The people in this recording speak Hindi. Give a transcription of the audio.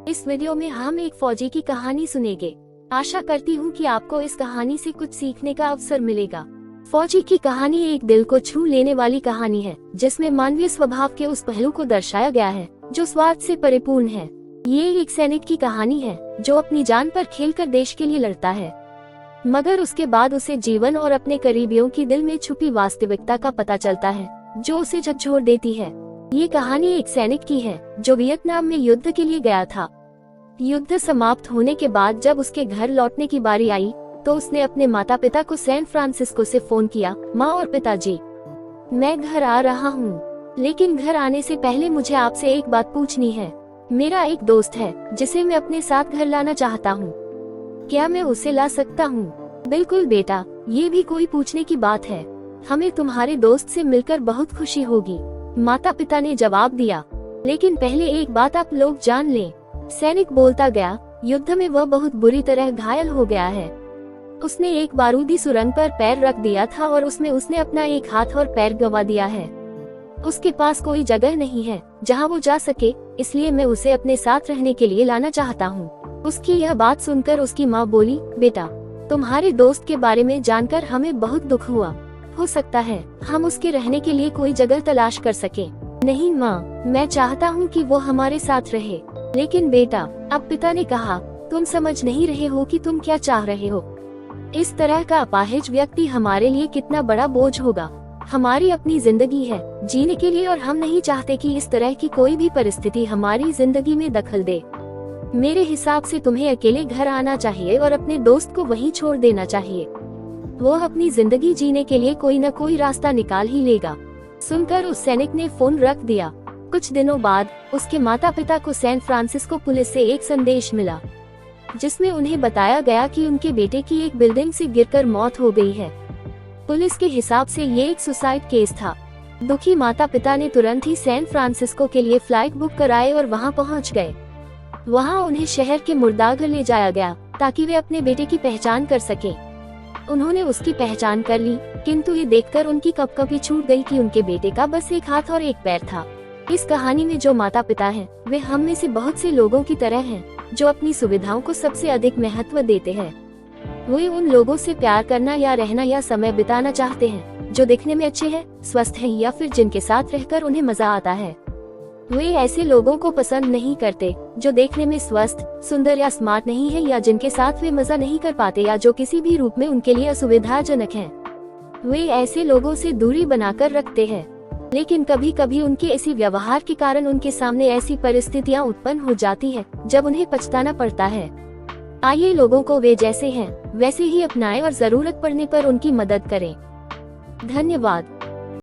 इस वीडियो में हम एक फौजी की कहानी सुनेंगे। आशा करती हूँ कि आपको इस कहानी से कुछ सीखने का अवसर मिलेगा। फौजी की कहानी एक दिल को छू लेने वाली कहानी है, जिसमें मानवीय स्वभाव के उस पहलू को दर्शाया गया है जो स्वार्थ से परिपूर्ण है। ये एक सैनिक की कहानी है जो अपनी जान पर खेलकर देश के लिए लड़ता है, मगर उसके बाद उसे जीवन और अपने करीबियों की दिल में छुपी वास्तविकता का पता चलता है जो उसे झकझोर देती है। ये कहानी एक सैनिक की है जो वियतनाम में युद्ध के लिए गया था। युद्ध समाप्त होने के बाद जब उसके घर लौटने की बारी आई तो उसने अपने माता पिता को सैन फ्रांसिस्को से फोन किया। माँ और पिताजी, मैं घर आ रहा हूँ, लेकिन घर आने से पहले मुझे आपसे एक बात पूछनी है। मेरा एक दोस्त है जिसे मैं अपने साथ घर लाना चाहता हूँ, क्या मैं उसे ला सकता हूँ? बिल्कुल बेटा, ये भी कोई पूछने की बात है। हमें तुम्हारे दोस्त से मिलकर बहुत खुशी होगी, माता पिता ने जवाब दिया। लेकिन पहले एक बात आप लोग जान लें, सैनिक बोलता गया, युद्ध में वह बहुत बुरी तरह घायल हो गया है। उसने एक बारूदी सुरंग पर पैर रख दिया था और उसमें उसने अपना एक हाथ और पैर गंवा दिया है। उसके पास कोई जगह नहीं है जहां वो जा सके, इसलिए मैं उसे अपने साथ रहने के लिए लाना चाहता हूँ। उसकी यह बात सुनकर उसकी माँ बोली, बेटा, तुम्हारे दोस्त के बारे में जानकर हमें बहुत दुख हुआ। हो सकता है हम उसके रहने के लिए कोई जगह तलाश कर सके। नहीं माँ, मैं चाहता हूँ कि वो हमारे साथ रहे। लेकिन बेटा, अब पिता ने कहा, तुम समझ नहीं रहे हो कि तुम क्या चाह रहे हो। इस तरह का अपाहिज व्यक्ति हमारे लिए कितना बड़ा बोझ होगा। हमारी अपनी जिंदगी है जीने के लिए और हम नहीं चाहते कि इस तरह की कोई भी परिस्थिति हमारी जिंदगी में दखल दे। मेरे हिसाब से तुम्हें अकेले घर आना चाहिए और अपने दोस्त को वहीं छोड़ देना चाहिए। वो अपनी जिंदगी जीने के लिए कोई न कोई रास्ता निकाल ही लेगा। सुनकर उस सैनिक ने फोन रख दिया। कुछ दिनों बाद उसके माता पिता को सैन फ्रांसिस्को पुलिस से एक संदेश मिला, जिसमें उन्हें बताया गया कि उनके बेटे की एक बिल्डिंग से गिरकर मौत हो गई है। पुलिस के हिसाब से ये एक सुसाइड केस था। दुखी माता पिता ने तुरंत ही सैन फ्रांसिस्को के लिए फ्लाइट बुक कराए और वहां पहुंच गए। वहां उन्हें शहर के मुर्दाघर ले जाया गया ताकि वे अपने बेटे की पहचान कर सके। उन्होंने उसकी पहचान कर ली, किंतु ये देखकर उनकी कपकपी छूट गई कि उनके बेटे का बस एक हाथ और एक पैर था। इस कहानी में जो माता पिता हैं, वे हम में से बहुत से लोगों की तरह हैं, जो अपनी सुविधाओं को सबसे अधिक महत्व देते हैं। वे उन लोगों से प्यार करना या रहना या समय बिताना चाहते हैं जो दिखने में अच्छे हैं, स्वस्थ हैं या फिर जिनके साथ रहकर उन्हें मजा आता है। वे ऐसे लोगों को पसंद नहीं करते जो देखने में स्वस्थ, सुंदर या स्मार्ट नहीं है, या जिनके साथ वे मजा नहीं कर पाते या जो किसी भी रूप में उनके लिए असुविधाजनक हैं। वे ऐसे लोगों से दूरी बनाकर रखते हैं, लेकिन कभी कभी उनके ऐसी व्यवहार के कारण उनके सामने ऐसी परिस्थितियां उत्पन्न हो जाती है जब उन्हें पछताना पड़ता है। आइए लोगों को वे जैसे हैं वैसे ही अपनाएं और जरूरत पड़ने पर उनकी मदद करें। धन्यवाद।